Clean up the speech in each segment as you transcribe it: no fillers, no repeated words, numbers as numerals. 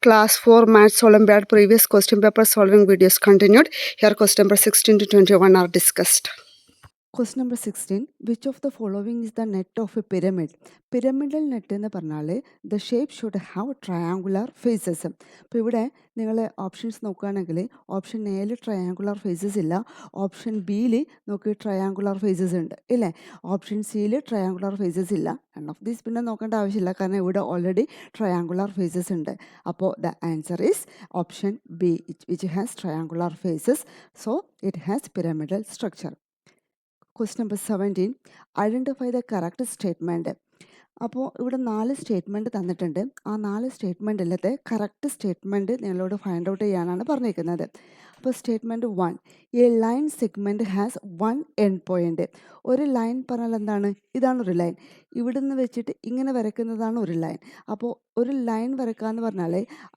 Class 4 Maths Olympiad previous question paper solving videos continued. Here question number 16 to 21 are discussed. Question number 16. Which of the following is the net of a pyramid? Pyramidal net എന്ന് പറഞ്ഞാൽ the shape should have triangular faces. അപ്പോൾ ഇവിടെ നിങ്ങൾ options നോക്കുകയാണെങ്കിൽ option എയിൽ triangular faces ഇല്ല, option ബിയിൽ നോക്കി ട്രയാങ്കുലർ ഫേസസ് ഉണ്ട് ഇല്ലേ, ഓപ്ഷൻ സിയിൽ ട്രയാങ്കുലർ ഫേസസ് ഇല്ല. നൺ ഓഫ് ദീസ് പിന്നെ നോക്കേണ്ട ആവശ്യമില്ല, കാരണം ഇവിടെ ഓൾറെഡി ട്രയാങ്കുലർ ഫേസസ് ഉണ്ട്. അപ്പോൾ the answer is option B, which has triangular faces, so it has pyramidal structure. Question number 17. Identify the correct statement. അപ്പോൾ ഇവിടെ 4 സ്റ്റേറ്റ്മെൻറ്റ് തന്നിട്ടുണ്ട്. ആ 4 സ്റ്റേറ്റ്മെൻറ്റിലത്തെ കറക്റ്റ് സ്റ്റേറ്റ്മെൻറ്റ് നിങ്ങളോട് ഫൈൻഡ് ഔട്ട് ചെയ്യാനാണ് പറഞ്ഞിരിക്കുന്നത്. അപ്പോൾ statement 1, A line segment has 1 end point. ഒരു line പറഞ്ഞാൽ എന്താണ്? ഇതാണ് ഒരു ലൈൻ, ഇവിടുന്ന് വെച്ചിട്ട് ഇങ്ങനെ വരയ്ക്കുന്നതാണ് ഒരു ലൈൻ. അപ്പോൾ ഒരു ലൈൻ വരയ്ക്കുക എന്ന് പറഞ്ഞാൽ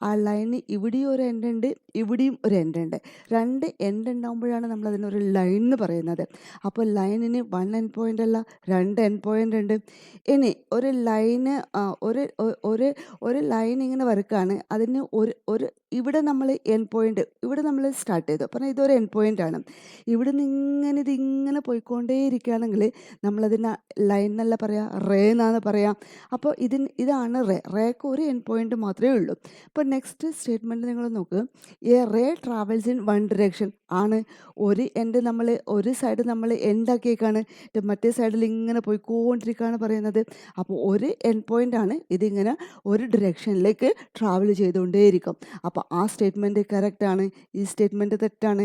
ആ ലൈന് ഇവിടെയും ഒരു എൻഡ് ഉണ്ട്, ഇവിടെയും ഒരു എൻഡ് ഉണ്ട്. 2 എൻഡ് ഉണ്ടാകുമ്പോഴാണ് നമ്മൾ അതിനൊരു ലൈൻ എന്ന് പറയുന്നത്. അപ്പോൾ ലൈനിന് 1 എൻഡ് പോയിൻ്റ് അല്ല, 2 എൻഡ് പോയിൻ്റ് ഉണ്ട്. ഇനി ഒരു ലൈന് ഒരു ലൈൻ ഇങ്ങനെ വരയ്ക്കുകയാണ്, അതിന് ഒരു ഇവിടെ നമ്മൾ എൻഡ് പോയിൻ്റ് ഇവിടെ നമ്മൾ സ്റ്റാർട്ട് ചെയ്തു, പറഞ്ഞാൽ ഇതൊരു എൻഡ് പോയിൻ്റ് ആണ്. ഇവിടെ നിന്ന് ഇതിങ്ങനെ പോയിക്കൊണ്ടേ ഇരിക്കുകയാണെങ്കിൽ നമ്മളതിന് ലൈൻ എന്നല്ല പറയാം, റേ എന്നാണ് പറയാം. അപ്പോൾ ഇതാണ് റേക്ക് ഒരു എൻഡ് പോയിൻ്റ് മാത്രമേ ഉള്ളൂ. ഇപ്പോൾ നെക്സ്റ്റ് സ്റ്റേറ്റ്മെൻറ്റ് നിങ്ങൾ നോക്ക്, a ray travels in one direction ആണ്. ഒരു എൻഡ് നമ്മൾ ഒരു സൈഡ് നമ്മൾ എൻഡാക്കിയേക്കാണ്, മറ്റേ സൈഡിൽ ഇങ്ങനെ പോയിക്കൊണ്ടിരിക്കുകയാണ് പറയുന്നത്. അപ്പോൾ ഒരു എൻഡ് പോയിൻ്റ് ആണ്, ഇതിങ്ങനെ ഒരു ഡിറക്ഷനിലേക്ക് ട്രാവൽ ചെയ്തുകൊണ്ടേയിരിക്കും. അപ്പോൾ ആ സ്റ്റേറ്റ്മെൻറ്റ് കറക്റ്റാണ്, ഈ സ്റ്റേറ്റ്മെൻറ്റ് തെറ്റാണ്.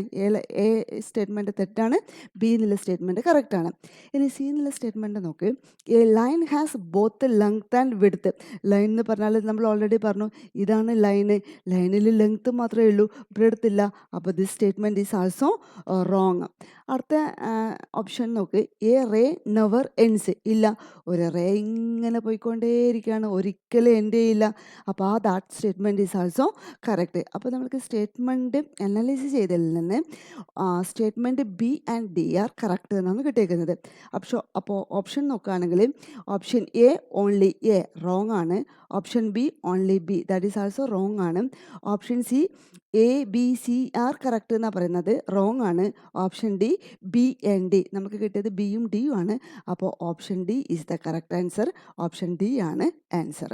എ സ്റ്റേറ്റ്മെൻറ്റ് തെറ്റാണ്, ബി എന്നുള്ള സ്റ്റേറ്റ്മെൻറ്റ് കറക്റ്റാണ്. ഇനി സി എന്നുള്ള സ്റ്റേറ്റ്മെൻറ്റ് നോക്ക്, A line has both length and width. Line എന്ന് പറഞ്ഞാൽ നമ്മൾ ഓൾറെഡി പറഞ്ഞു, ഇതാണ് ലൈന്, ലൈനിൽ ലെങ്ത്ത് മാത്രമേ ഉള്ളൂ, ബ്രെഡ്ത്ത് ഇല്ല. അപ്പോൾ this statement is also wrong. അടുത്ത ഓപ്ഷൻ നോക്ക്, എ റേ നെവർ എൻഡ്സ്. ഇല്ല, ഒരു റേ ഇങ്ങനെ പോയിക്കൊണ്ടേയിരിക്കുകയാണ്, ഒരിക്കലും എൻഡ് ചെയ്യില്ല. അപ്പോൾ ആ that statement is also correct. അപ്പോൾ നമുക്ക് സ്റ്റേറ്റ്മെൻറ്റ് അനലൈസ് ചെയ്തതിൽ നിന്ന് statement B and D are correct എന്നാണ് കിട്ടിയിരിക്കുന്നത്. അപ്പോൾ ഓപ്ഷൻ നോക്കുകയാണെങ്കിൽ option A only A wrong ആണ്, option B only B that is also wrong ആണ്, option C A B C are correct എന്നാണ് പറയുന്നത്, റോങ് ആണ്, option D B and D നമുക്ക് കിട്ടിയത് ബിയും ഡിയും ആണ്. അപ്പോൾ option D is the correct answer, option D ആണ് answer.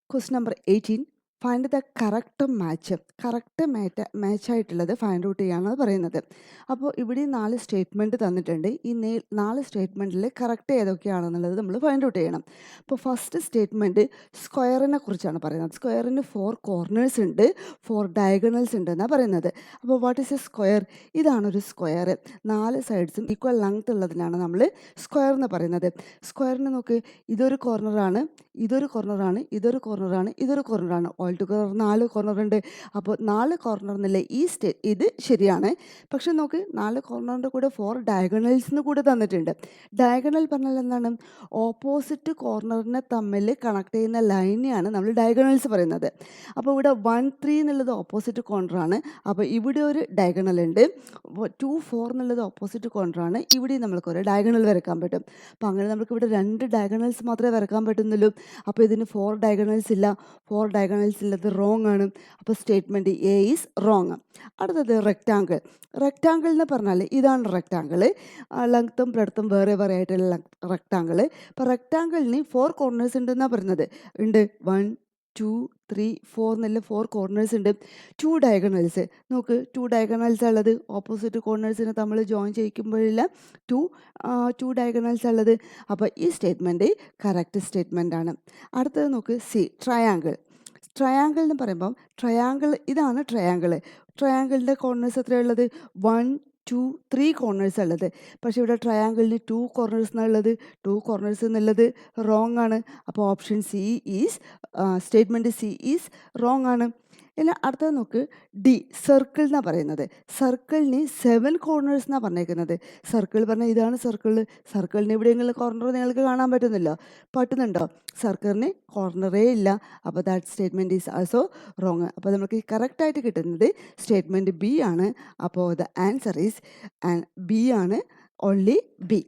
Question number 18. Find the correct match. Correct മാച്ചായിട്ടുള്ളത് ഫൈൻഡ് ഔട്ട് ചെയ്യാനാണ് പറയുന്നത്. അപ്പോൾ ഇവിടെ 4 സ്റ്റേറ്റ്മെൻറ്റ് തന്നിട്ടുണ്ട്. ഈ 4 സ്റ്റേറ്റ്മെൻറ്റിൽ കറക്റ്റ് ഏതൊക്കെയാണെന്നുള്ളത് നമ്മൾ ഫൈൻഡ് ഔട്ട് ചെയ്യണം. അപ്പോൾ ഫസ്റ്റ് സ്റ്റേറ്റ്മെൻറ്റ് സ്ക്വയറിനെ കുറിച്ചാണ് പറയുന്നത്. സ്ക്വയറിന് 4 കോർണേഴ്സ് ഉണ്ട്, 4 ഡയഗണൽസ് ഉണ്ട് എന്നാണ് പറയുന്നത്. അപ്പോൾ വാട്ട് ഈസ് എ സ്ക്വയർ? ഇതാണൊരു സ്ക്വയർ. 4 സൈഡ്സും ഈക്വൽ ലെങ്ത് ഉള്ളതിനാണ് നമ്മൾ സ്ക്വയർ എന്ന് പറയുന്നത്. സ്ക്വയറിന് നോക്ക്, ഇതൊരു കോർണറാണ്, ഇതൊരു കോർണറാണ്, ഇതൊരു കോർണറാണ്, ഇതൊരു കോർണറാണ്, ഓൾ ടുഗദർ 4 കോർണർ ഉണ്ട്. അപ്പോൾ 4 കോർണർ എന്നുള്ള ഇത് ശരിയാണ്. പക്ഷെ നോക്ക്, 4 കോർണറിൻ്റെ കൂടെ 4 ഡയഗണൽസിന് കൂടെ തന്നിട്ടുണ്ട്. ഡയഗണൽ പറഞ്ഞാൽ എന്താണ്? ഓപ്പോസിറ്റ് കോർണറിനെ തമ്മിൽ കണക്ട് ചെയ്യുന്ന ലൈനെയാണ് നമ്മൾ ഡയഗണൽസ് പറയുന്നത്. അപ്പോൾ ഇവിടെ 1, 3 എന്നുള്ളത് ഓപ്പോസിറ്റ് കോർണറാണ്, അപ്പോൾ ഇവിടെ ഒരു ഡയഗണൽ ഉണ്ട്. 2, 4 എന്നുള്ളത് ഓപ്പോസിറ്റ് കോർണറാണ്, ഇവിടെ നമ്മൾക്കൊരു ഡയഗണൽ വരയ്ക്കാൻ പറ്റും. അപ്പോൾ അങ്ങനെ നമുക്ക് ഇവിടെ 2 ഡയഗണൽസ് മാത്രമേ വരയ്ക്കാൻ പറ്റുന്നുള്ളൂ. അപ്പോൾ ഇതിന് 4 ഡയഗണൽസ് ഇല്ല, 4 ഡയഗണൽസ് ഉള്ളത് റോങ് ആണ്. അപ്പോൾ സ്റ്റേറ്റ്മെൻറ്റ് എ ഈസ് റോങ്. അടുത്തത് റെക്റ്റാങ്കിൾ. റെക്റ്റാങ്കിൾ എന്ന് പറഞ്ഞാൽ ഇതാണ് റെക്റ്റാങ്കിൾ, ലെങ്ത്തും ബ്രെഡ്ത്തും വേറെ വേറെ ആയിട്ടുള്ള റെക്റ്റാങ്കിൾ. അപ്പോൾ റെക്റ്റാങ്കിളിന് 4 കോർണേഴ്സ് ഉണ്ടെന്നാണ് പറയുന്നത്. ഉണ്ട്, 1, 2, 3, 4 എന്നുള്ള 4 കോർണേഴ്സ് ഉണ്ട്. 2 ഡയഗണൽസ് നോക്ക്, 2 ഡയഗണൽസ് ഉള്ളത് ഓപ്പോസിറ്റ് കോർണേഴ്സിനെ തമ്മിൽ ജോയിൻ ചെയ്യിക്കുമ്പോഴില്ല 2 ഡയഗണൽസ് ഉള്ളത്. അപ്പോൾ ഈ സ്റ്റേറ്റ്മെൻറ്റ് കറക്റ്റ് സ്റ്റേറ്റ്മെൻ്റ് ആണ്. അടുത്തത് നോക്ക്, സി ട്രയാങ്കിൾ. ട്രയാങ്കിൾ എന്ന് പറയുമ്പം ഇതാണ് ട്രയാങ്കിളിൻ്റെ കോർണേഴ്സ് എത്രയുള്ളത്? 1, 2, 3 കോർണേഴ്സ് ഉള്ളത്. പക്ഷേ ഇവിടെ ട്രയാങ്കിളിന് 2 കോർണേഴ്സ് എന്നുള്ളത്, 2 കോർണേഴ്സ് എന്നുള്ളത് റോങ് ആണ്. അപ്പോൾ option C is statement C is wrong ആണ്. ഇനി അടുത്തത് നോക്ക്, ഡി സർക്കിൾ എന്നാണ് പറയുന്നത്. സർക്കിളിന് 7 കോർണേഴ്സ് എന്നാണ് പറഞ്ഞേക്കുന്നത്. സർക്കിൾ പറഞ്ഞാൽ ഇതാണ് സർക്കിളിന് എവിടെയെങ്കിലും കോർണർ നിങ്ങൾക്ക് കാണാൻ പറ്റുന്നുണ്ടോ? സർക്കിളിന് കോർണറേ ഇല്ല. അപ്പോൾ that statement is also wrong. അപ്പോൾ നമുക്ക് കറക്റ്റായിട്ട് കിട്ടുന്നത് സ്റ്റേറ്റ്മെൻറ്റ് ബി ആണ്. അപ്പോൾ ദ ആൻസർ ഈസ് ബി ആണ്, only B.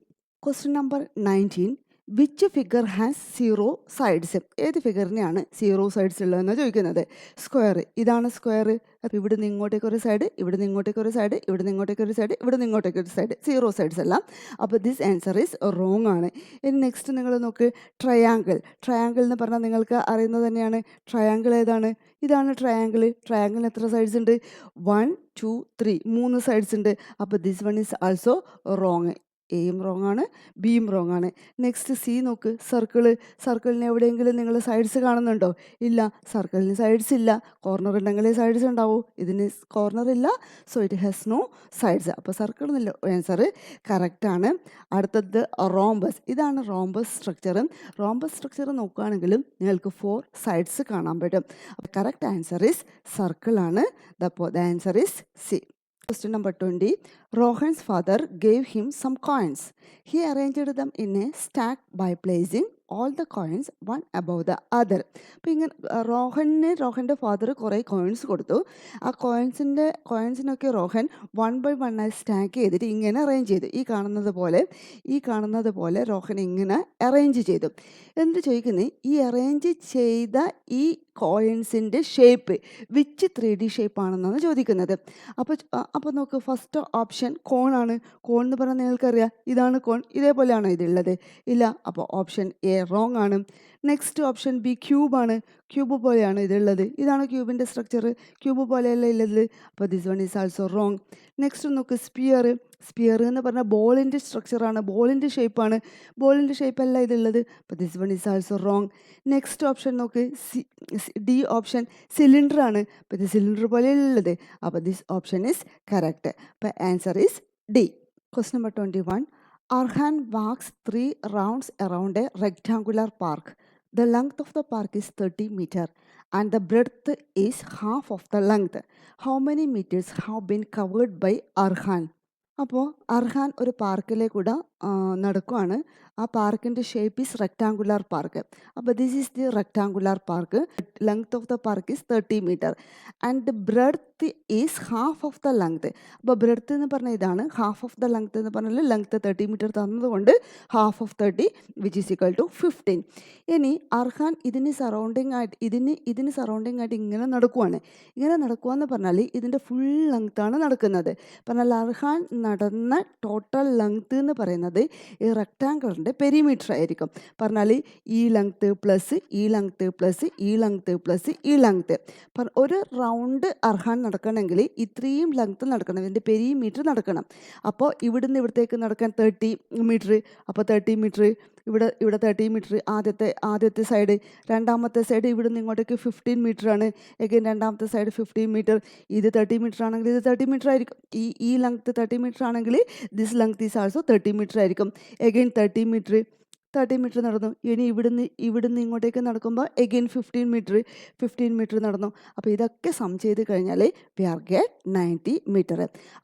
Question number 19. Which figure has 0 sides? ഏത് ഫിഗറിനെയാണ് 0 സൈഡ്സ് ഉള്ളതെന്ന് ചോദിക്കുന്നത്. സ്ക്വയർ, ഇതാണ് സ്ക്വയർ. അപ്പോൾ ഇവിടെ നിന്ന് ഇങ്ങോട്ടേക്ക് ഒരു സൈഡ്, ഇവിടെ നിന്ന് ഇങ്ങോട്ടേക്ക് ഒരു സൈഡ്, ഇവിടെ നിന്ന് ഇങ്ങോട്ടേക്ക് ഒരു സൈഡ്, ഇവിടെ നിന്ന് ഇങ്ങോട്ടേക്ക് ഒരു സൈഡ്, 0 സൈഡ്സ് അല്ല. അപ്പോൾ ദിസ് ആൻസർ ഈസ് റോങ് ആണ്. ഇനി നെക്സ്റ്റ് നിങ്ങൾ നോക്ക്, ട്രയാങ്കിൾ. ട്രയാങ്കിൾ എന്ന് പറഞ്ഞാൽ നിങ്ങൾക്ക് അറിയുന്നത് തന്നെയാണ്. ട്രയാങ്കിൾ ഏതാണ്? ഇതാണ് ട്രയാങ്കിൾ. ട്രയാങ്കിളിന് എത്ര സൈഡ്സ് ഉണ്ട്? 1 2 3, 3 സൈഡ്സ് ഉണ്ട്. അപ്പോൾ this one is also wrong. എയും റോങ് ആണ്, ബിയും റോങ് ആണ്. നെക്സ്റ്റ് സി നോക്ക്, സർക്കിള്. സർക്കിളിന് എവിടെയെങ്കിലും നിങ്ങൾ സൈഡ്സ് കാണുന്നുണ്ടോ? ഇല്ല, സർക്കിളിന് സൈഡ്സ് ഇല്ല. കോർണർ ഉണ്ടെങ്കിലേ സൈഡ്സ് ഉണ്ടാവൂ. ഇതിന് കോർണർ ഇല്ല, so it has no sides. അപ്പോൾ സർക്കിൾ എന്നുള്ള ആൻസർ കറക്റ്റാണ്. അടുത്തത് റോംബസ്. ഇതാണ് റോംബസ് സ്ട്രക്ചർ. റോംബസ് സ്ട്രക്ചർ നോക്കുകയാണെങ്കിലും നിങ്ങൾക്ക് 4 സൈഡ്സ് കാണാൻ പറ്റും. അപ്പോൾ കറക്റ്റ് ആൻസർ ഈസ് സർക്കിൾ ആണ്. അപ്പോൾ the answer is C. Question number 20. Rohan's father gave him some coins. He arranged them in a stack by placing all the coins one above the other. അപ്പോൾ ഇങ്ങനെ റോഹൻ്റെ father കുറേ coins കൊടുത്തു. ആ കോയിൻസിനൊക്കെ Rohan 1 by 1 ആയി stack ചെയ്തിട്ട് ഇങ്ങനെ arrange ചെയ്തു. ഈ കാണുന്നത് പോലെ റോഹൻ ഇങ്ങനെ അറേഞ്ച് ചെയ്തു. എന്നിട്ട് ചോദിക്കുന്നത്, ഈ അറേഞ്ച് ചെയ്ത ഈ കോയിൻസിൻ്റെ ഷേപ്പ് വിച്ച് 3D ഷേപ്പാണെന്നാണ് ചോദിക്കുന്നത്. അപ്പോൾ നോക്ക്, ഫസ്റ്റ് ഓപ്ഷൻ കോണാണ്. കോൺ എന്ന് പറഞ്ഞാൽ നിങ്ങൾക്കറിയാം, ഇതാണ് കോൺ. ഇതേപോലെയാണോ ഇതുള്ളത്? ഇല്ല. അപ്പോൾ ഓപ്ഷൻ എ റോങ് ആണ്. നെക്സ്റ്റ് ഓപ്ഷൻ ബി ക്യൂബാണ്. ക്യൂബ് പോലെയാണ് ഇതുള്ളത്. ഇതാണ് ക്യൂബിൻ്റെ സ്ട്രക്ചർ. ക്യൂബ് പോലെയല്ല ഉള്ളത്. അപ്പോൾ this one is also wrong. Next നോക്ക്, സ്പിയർ. സ്പിയർ എന്ന് പറഞ്ഞാൽ ബോളിൻ്റെ സ്ട്രക്ചറാണ്, ബോളിൻ്റെ ഷേപ്പാണ്. ബോളിൻ്റെ ഷേപ്പല്ല ഇതുള്ളത്. അപ്പോൾ this one is also wrong. Next option നോക്ക്, ഡി ഓപ്ഷൻ സിലിണ്ടറാണ്. അപ്പോൾ ഇത് സിലിണ്ടർ പോലെയുള്ളത്. അപ്പോൾ ദിസ് ഓപ്ഷൻ ഈസ് കറക്റ്റ്. അപ്പോൾ answer is D. Question number 21. Arhan walks 3 rounds around a rectangular park. The length of the park is 30 meters and the breadth is half of the length. How many meters have been covered by Arhan? അപ്പോൾ അർഹാൻ ഒരു പാർക്കിലേക്കൂടെ നടക്കുവാണ്. ആ പാർക്കിൻ്റെ shape is rectangular park. അപ്പോൾ this is the rectangular park. Length of the park is 30 metre and breadth is half of the length. അപ്പോൾ breadth എന്ന് പറഞ്ഞാൽ ഇതാണ്, ഹാഫ് ഓഫ് ദ ലെങ്ത് എന്ന് പറഞ്ഞാൽ ലെങ്ത്ത് 30 മീറ്റർ തന്നതുകൊണ്ട് half of 30 which is equal to 15. ഇനി അർഹാൻ ഇതിന് surrounding ആയിട്ട് ഇങ്ങനെ നടക്കുവാണ്. ഇങ്ങനെ നടക്കുകയെന്ന് പറഞ്ഞാൽ ഇതിൻ്റെ ഫുൾ ലെങ്ത്താണ് നടക്കുന്നത്. പറഞ്ഞാൽ അർഹാൻ നടന്ന ടോട്ടൽ ലെങ്ത്ത് എന്ന് പറയുന്നത് ഈ റെക്ടാങ്കിളിൻ്റെ പെരിമീറ്റർ ആയിരിക്കും. പറഞ്ഞാൽ ഈ ലെങ്ത്ത് പ്ലസ് ഈ ലെങ്ത്ത് പ്ലസ് ഈ ലെങ്ത്ത് പ്ലസ് ഈ ലെങ്ത്ത്. ഒരു റൗണ്ട് അർഹാൻ നടക്കണമെങ്കിൽ ഇത്രയും ലെങ്ത്ത് നടക്കണം, ഇതിൻ്റെ പെരിമീറ്റർ നടക്കണം. അപ്പോൾ ഇവിടുന്ന് ഇവിടത്തേക്ക് നടക്കാൻ 30 മീറ്റർ. അപ്പോൾ 30 മീറ്റർ, ഇവിടെ 30 മീറ്റർ ആദ്യത്തെ സൈഡ്. രണ്ടാമത്തെ സൈഡ് ഇവിടുന്ന് ഇങ്ങോട്ടേക്ക് 15 മീറ്ററാണ്. എഗെയിൻ രണ്ടാമത്തെ സൈഡ് 15 മീറ്റർ. ഇത് 30 മീറ്റർ ആണെങ്കിൽ ഇത് 30 മീറ്റർ ആയിരിക്കും. ഈ ലെങ്ത്ത് 30 മീറ്റർ ആണെങ്കിൽ this length is also 30 metre ആയിരിക്കും. എഗെയിൻ 30 മീറ്റർ നടന്നു. ഇനി ഇവിടുന്ന് ഇങ്ങോട്ടേക്ക് നടക്കുമ്പോൾ എഗെയിൻ 15 മീറ്റർ നടന്നു. അപ്പോൾ ഇതൊക്കെ സം ചെയ്ത് കഴിഞ്ഞാൽ വി ആർ ഗെറ്റ് 90 മീറ്റർ.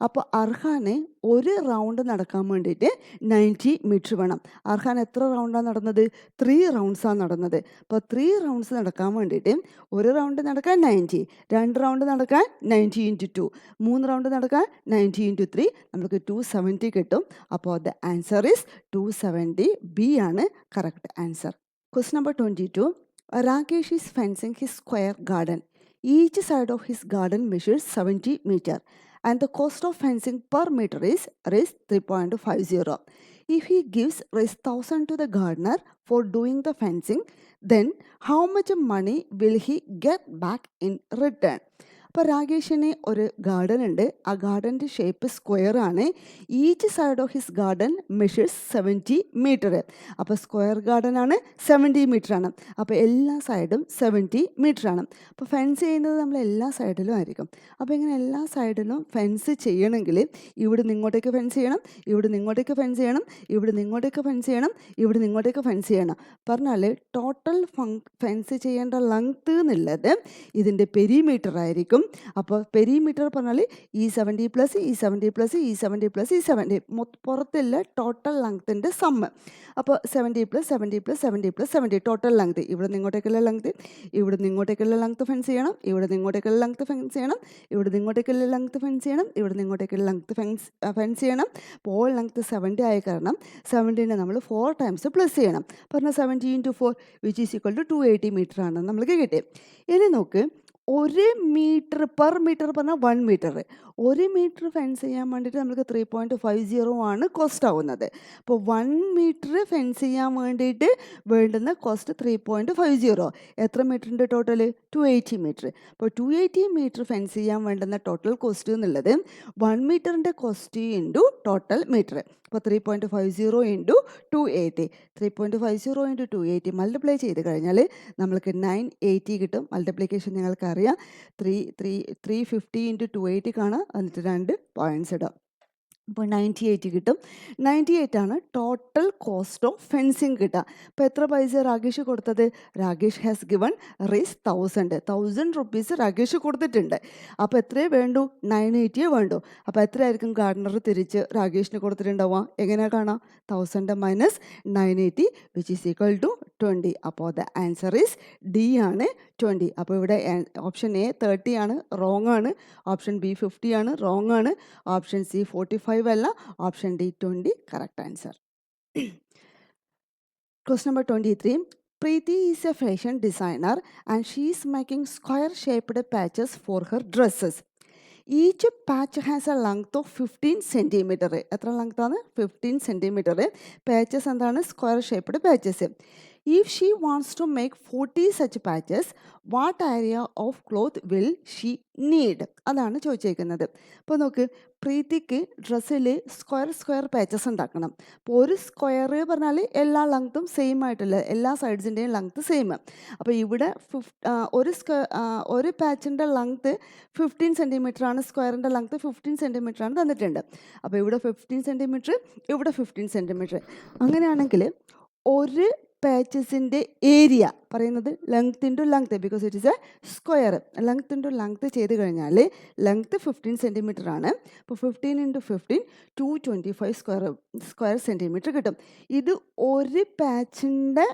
അപ്പോൾ അർഹാന് ഒരു റൗണ്ട് നടക്കാൻ വേണ്ടിയിട്ട് 90 മീറ്റർ വേണം. അർഹാൻ എത്ര റൗണ്ടാണ് നടന്നത്? 3 റൗണ്ട്സാണ് നടന്നത്. അപ്പോൾ 3 റൗണ്ട്സ് നടക്കാൻ വേണ്ടിയിട്ട് ഒരു റൗണ്ട് നടക്കാൻ 90, 2 റൗണ്ട് നടക്കാൻ 90 × 2, 3 റൗണ്ട് നടക്കാൻ 90 × 3, നമുക്ക് 270 കിട്ടും. അപ്പോൾ ദ ആൻസർ ഈസ് 270. ബി ആണ് correct answer. Question number 22. Rakesh is fencing his square garden. Each side of his garden measures 70 meter and the cost of fencing per meter is 3.50. If he gives 1,000 to the gardener for doing the fencing, then how much money will he get back in return? അപ്പോൾ രാകേഷിന് ഒരു garden ഉണ്ട്. ആ ഗാർഡൻ്റെ shape square ആണ്. Each side of his garden measures 70 metre. അപ്പോൾ square garden ആണ്, 70 metre ആണ്. അപ്പോൾ എല്ലാ സൈഡും 70 മീറ്റർ ആണ്. അപ്പോൾ ഫെൻസ് ചെയ്യുന്നത് നമ്മൾ എല്ലാ സൈഡിലും ആയിരിക്കും. അപ്പോൾ ഇങ്ങനെ എല്ലാ സൈഡിലും ഫെൻസ് ചെയ്യണമെങ്കിൽ ഇവിടെ ഇങ്ങോട്ടേക്ക് ഫെൻസ് ചെയ്യണം, ഇവിടെ ഇങ്ങോട്ടേക്ക് ഫെൻസ് ചെയ്യണം, ഇവിടെ ഇങ്ങോട്ടേക്ക് ഫെൻസ് ചെയ്യണം, ഇവിടെ ഇങ്ങോട്ടേക്ക് ഫെൻസ് ചെയ്യണം. പറഞ്ഞാൽ ടോട്ടൽ ഫെൻസ് ചെയ്യേണ്ട ലെങ്ത്ത് എന്നുള്ളത് ഇതിൻ്റെ പെരിമീറ്റർ ആയിരിക്കും. എടുക്കും. അപ്പോൾ പെരിമീറ്റർ പറഞ്ഞാൽ E70 plus E70 plus E70 plus E70 പുറത്തുള്ള ടോട്ടൽ ലെങ്ത്തിൻ്റെ സമ്മ്. അപ്പോൾ 70 plus 70 plus 70 plus 70 total length. ഇവിടെ നിന്ന് ഇങ്ങോട്ടേക്കുള്ള ലെങ്ത്, ഇവിടെ നിന്ന് ഇങ്ങോട്ടേക്കുള്ള ലെങ്ത് ഫെൻസ് ചെയ്യണം, ഇവിടെ നിന്ന് ഇങ്ങോട്ടേക്കുള്ള ലെങ്ത് ഫെൻസ് ചെയ്യണം, ഇവിടെ നിന്ന് ഇങ്ങോട്ടേക്കുള്ള ലെങ്ത് ഫെൻസ് ചെയ്യണം, ഇവിടെ നിന്ന് ഇങ്ങോട്ടേക്കുള്ള ലെങ്ത് ഫെൻസ് ചെയ്യണം. അപ്പോൾ ഓൾ ലെങ്ത് 70 ആയ കാരണം 70നെ നമ്മൾ 4 ടൈംസ് പ്ലസ് ചെയ്യണം. പറഞ്ഞാൽ 70 × 4 which is equal to 280 metre ആണ് നമ്മൾക്ക് കിട്ടി. ഇനി നോക്ക്, 1 മീറ്റർ പെർ മീറ്റർ പറഞ്ഞാൽ 1 മീറ്റർ. 1 മീറ്റർ ഫെൻസ് ചെയ്യാൻ വേണ്ടിയിട്ട് നമുക്ക് 3.50 ആണ് കോസ്റ്റ് ആവുന്നത്. അപ്പോൾ 1 മീറ്റർ ഫെൻസ് ചെയ്യാൻ വേണ്ടിയിട്ട് വേണ്ടുന്ന കോസ്റ്റ് 3.50. എത്ര മീറ്ററിൻ്റെ ടോട്ടൽ? 280 മീറ്റർ. അപ്പോൾ 280 മീറ്റർ ഫെൻസ് ചെയ്യാൻ വേണ്ടുന്ന ടോട്ടൽ കോസ്റ്റ് എന്നുള്ളത് 1 മീറ്ററിൻ്റെ കോസ്റ്റ് ഇൻറ്റു ടോട്ടൽ മീറ്റർ. അപ്പോൾ 3.50 ഇൻറ്റു 280. 3.50 ഇൻറ്റു 280 മൾട്ടിപ്ലൈ ചെയ്ത് കഴിഞ്ഞാൽ നമ്മൾക്ക് 980 കിട്ടും. മൾട്ടിപ്ലിക്കേഷൻ നിങ്ങൾക്കറിയാം. 350 ഇൻറ്റു 280 കാണാം, എന്നിട്ട് 2 പോയിൻറ്റ്സ് ഇടാം. അപ്പോൾ 98 കിട്ടും. 98 ആണ് ടോട്ടൽ കോസ്റ്റ് ഓഫ് ഫെൻസിങ് കിട്ടുക. അപ്പോൾ എത്ര പൈസ രാകേഷ് കൊടുത്തത്? രാകേഷ് ഹാസ് ഗിവൺ റീസ് 1000 റുപ്പീസ് രാകേഷ് കൊടുത്തിട്ടുണ്ട്. അപ്പോൾ എത്രയേ വേണ്ടു? 980 വേണ്ടു. അപ്പോൾ എത്രയായിരിക്കും ഗാർഡനർ തിരിച്ച് രാകേഷിന് കൊടുത്തിട്ടുണ്ടാവുക? എങ്ങനെയാണ് കാണാം? 1000 minus 980 which is equal to 20. അപ്പോൾ ദ ആൻസർ ഈസ് ഡി ആണ് 20. അപ്പോൾ ഇവിടെ ഓപ്ഷൻ എ 30 ആണ്, റോങ് ആണ്. ഓപ്ഷൻ ബി 50 ആണ്, റോങ് ആണ്. ഓപ്ഷൻ സി 45 അല്ല, option D 20 correct answer. Question number 23. Preeti is a fashion designer and she is making square shaped patches for her dresses. Each patch has a length of 15 centimeter. എത്ര length ആണ്? 15 centimeter. Patches എന്താണ്? Square shaped patches. If she wants to make 40 such patches, what area of cloth will she need? അതാണ് ചോദിച്ചേക്കുന്നത്. അപ്പോൾ നോക്ക്, പ്രീതിക്ക് ഡ്രസ്സിൽ square patches ഉണ്ടാക്കണം. അപ്പോൾ ഒരു സ്ക്വയർ പറഞ്ഞാൽ എല്ലാ ലെങ്ത്തും സെയിം ആയിട്ടില്ല, എല്ലാ സൈഡ്സിൻ്റെയും ലെങ്ത്ത് സെയിം. അപ്പോൾ ഇവിടെ ഒരു പാച്ചിൻ്റെ ലെങ്ത്ത് 15 സെൻറ്റിമീറ്റർ ആണ്, സ്ക്വയറിൻ്റെ ലെങ്ത്ത് 15 സെൻറ്റിമീറ്റർ ആണ് തന്നിട്ടുണ്ട്. അപ്പോൾ ഇവിടെ 15 സെൻറ്റിമീറ്റർ, ഇവിടെ 15 സെൻറ്റിമീറ്റർ. അങ്ങനെയാണെങ്കിൽ ഒരു പാച്ചസിൻ്റെ ഏരിയ പറയുന്നത് length into length, because it is a square. Length into length ചെയ്ത് കഴിഞ്ഞാൽ ലെങ്ത് 15 സെൻറ്റിമീറ്റർ ആണ്. അപ്പോൾ 15 × 15 225 സ്ക്വയർ സെൻറ്റിമീറ്റർ കിട്ടും. ഇത് ഒരു പാച്ചിൻ്റെ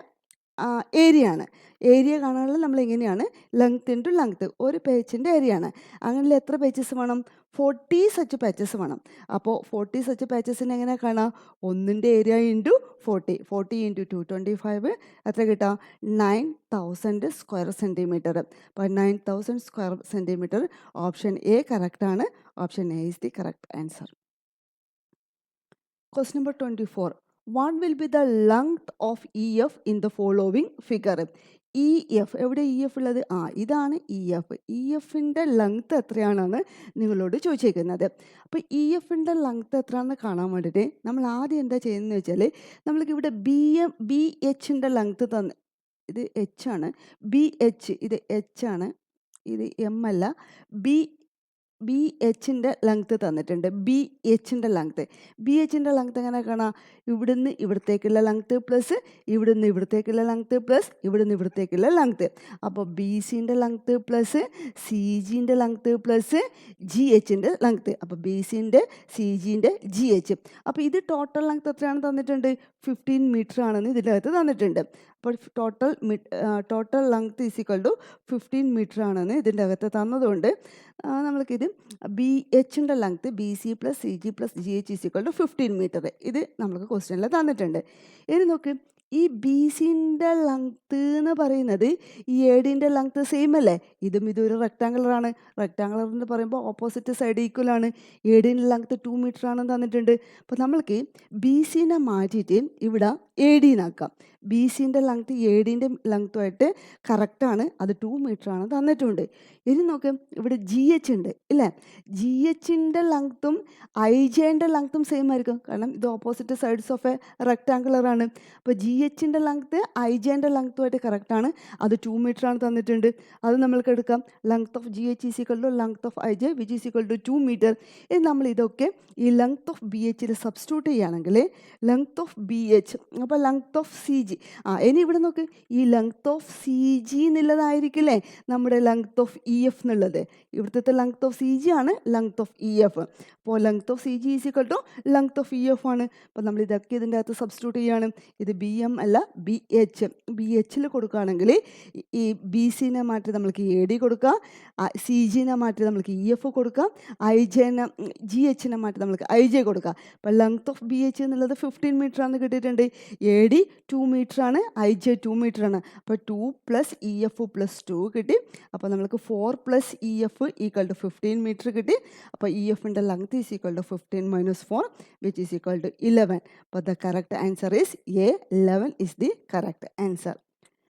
ഏരിയ ആണ്. ഏരിയ കാണാനുള്ള നമ്മൾ എങ്ങനെയാണ്? ലെങ്ത് ഇൻറ്റു ലെങ്ത്, ഒരു പേച്ചിൻ്റെ ഏരിയ ആണ്. അങ്ങനെ എത്ര പേച്ചസ് വേണം? 40 സച്ച് പാച്ചസ് വേണം. അപ്പോൾ 40 സച്ച് പാച്ചസിന് എങ്ങനെ കാണാം? ഒന്നിൻ്റെ ഏരിയ ഇൻറ്റു 40 ഇൻറ്റു 225 എത്ര കിട്ടാം? 9000 സ്ക്വയർ സെൻറ്റിമീറ്റർ. അപ്പോൾ 9000 സ്ക്വയർ സെൻറ്റിമീറ്റർ. ഓപ്ഷൻ എ കറക്റ്റാണ്. Option A is the correct answer. Question number 24. What will be the length of EF in the following figure? EF എവിടെ EF ഉള്ളത്? ഇതാണ് EF. EFൻ്റെ ലെങ്ത്ത് എത്രയാണെന്ന് നിങ്ങളോട് ചോദിച്ചേക്കുന്നത്. അപ്പോൾ EFൻ്റെ ലെങ്ത്ത് എത്രയാണെന്ന് കാണാൻ വേണ്ടിയിട്ട് നമ്മൾ ആദ്യം എന്താ ചെയ്യുന്നത് വെച്ചാൽ, നമ്മൾക്ക് ഇവിടെ BHൻ്റെ ലെങ്ത്ത് തന്ന്, ഇത് H ആണ്, BH ഇത് H ആണ്, ഇത് M അല്ല, BHൻ്റെ ലെങ്ത്ത് തന്നിട്ടുണ്ട്. BHൻ്റെ ലെങ്ത്ത് എങ്ങനെ കാണാം? ഇവിടുന്ന് ഇവിടത്തേക്കുള്ള ലെങ്ത്ത് പ്ലസ് ഇവിടുന്ന് ഇവിടത്തേക്കുള്ള ലെങ്ത്ത് പ്ലസ് ഇവിടുന്ന് ഇവിടത്തേക്കുള്ള ലെങ്ത്ത്. അപ്പോൾ BCൻ്റെ ലെങ്ത്ത് പ്ലസ് CGൻ്റെ ലെങ്ത്ത് പ്ലസ് GHൻ്റെ ലെങ്ത്ത്. അപ്പോൾ BCൻ്റെ CGൻ്റെ GH. അപ്പോൾ ഇത് ടോട്ടൽ ലെങ്ത്ത് എത്രയാണ് തന്നിട്ടുണ്ട്? 15 മീറ്റർ ആണെന്ന് ഇതിൻ്റെ അകത്ത് തന്നിട്ടുണ്ട്. അപ്പോൾ total length is equal to 15 metre ആണെന്ന് ഇതിൻ്റെ അകത്ത് തന്നതുകൊണ്ട് നമ്മൾക്കിത് BHൻ്റെ length BC plus CG plus GH is equal to 15 metre. ഇത് നമ്മൾക്ക് ക്വസ്റ്റ്യനിൽ തന്നിട്ടുണ്ട്. ഇനി നോക്ക്, ഈ BCൻ്റെ ലെങ്ത്ത് എന്ന് പറയുന്നത് ഈ ADൻ്റെ ലെങ്ത്ത് സെയിം അല്ലേ? ഇതൊരു റെക്റ്റാങ്കുലറാണ്. റെക്റ്റാങ്കുലർ എന്ന് പറയുമ്പോൾ ഓപ്പോസിറ്റ് സൈഡ് ഈക്വൽ ആണ്. ADൻ്റെ ലെങ്ത്ത് 2 മീറ്റർ ആണെന്ന് തന്നിട്ടുണ്ട്. അപ്പോൾ നമ്മൾക്ക് BCനെ മാറ്റിയിട്ട് ഇവിടെ AD എന്നാക്കാം. BCൻ്റെ ലെങ്ത്ത് ADൻ്റെ ലെങ്ത്തുമായിട്ട് കറക്റ്റാണ്, അത് 2 മീറ്റർ ആണ് തന്നിട്ടുണ്ട്. ഇനി നോക്ക്, ഇവിടെ GH ഉണ്ട് ഇല്ലേ? GHൻ്റെ ലെങ്ത്തും IJൻ്റെ ലെങ്ത്തും സെയിം ആയിരിക്കും, കാരണം ഇത് opposite sides of A rectangular ആണ്. അപ്പോൾ എച്ചിൻ്റെ ലെങ്ത്ത് ഐ ജെൻ്റെ ലെങ്ത്തുമായിട്ട് കറക്റ്റാണ്. അത് 2 മീറ്ററാണ് തന്നിട്ടുണ്ട്. അത് നമ്മൾക്ക് എടുക്കാം. Length of G H is equal to length of I J which is equal to 2 metre. ഇനി നമ്മൾ ഇതൊക്കെ ഈ ലെങ്ത് ഓഫ് ബി എച്ചിൽ സബ്സ്റ്റിറ്റ്യൂട്ട് ചെയ്യുകയാണെങ്കിൽ ലെങ്ത് ഓഫ് ബി എച്ച് അപ്പോൾ ലെങ്ത് ഓഫ് സി ജി ഇനി ഇവിടെ നോക്ക് ഈ ലെങ്ത് ഓഫ് സി ജി എന്നുള്ളതായിരിക്കില്ലേ നമ്മുടെ ലെങ്ത് ഓഫ് ഇ എഫ് എന്നുള്ളത്. ഇവിടുത്തെ ലെങ്ത് ഓഫ് സി ജി ആണ് ലെങ്ത് ഓഫ് ഇ എഫ്. അപ്പോൾ length of C G is equal to length of E F ആണ്. അപ്പോൾ നമ്മൾ ഇതൊക്കെ ഇതിൻ്റെ അകത്ത് സബ്സ്റ്റിറ്റ്യൂട്ട് ചെയ്യുകയാണ്. ഇത് ബി എം അല്ല ബി എച്ച്. ബി എച്ചിൽ കൊടുക്കുകയാണെങ്കിൽ ഈ ബി സിനെ മാറ്റി നമ്മൾക്ക് എ ഡി കൊടുക്കാം, സി ജിനെ മാറ്റി നമ്മൾക്ക് ഇ എഫ് കൊടുക്കാം, ഐ ജെനെ ജി എച്ചിനെ മാറ്റി നമ്മൾക്ക് ഐ ജെ കൊടുക്കാം. അപ്പോൾ ലെങ്ത് ഓഫ് ബി എച്ച് എന്നുള്ളത് 15 മീറ്റർ ആണെന്ന് കിട്ടിയിട്ടുണ്ട്. എ ഡി 2 മീറ്റർ ആണ്, ഐ ജെ 2 മീറ്റർ ആണ്. അപ്പോൾ 2 + ഇ എഫ് + 2 കിട്ടി. അപ്പോൾ നമ്മൾക്ക് 4 + E F equal to 15 metre കിട്ടി. അപ്പോൾ ഇ എഫിൻ്റെ length is equal to 15 - 4 which is equal to 11. അപ്പോൾ the correct answer is A. 11 is the correct answer.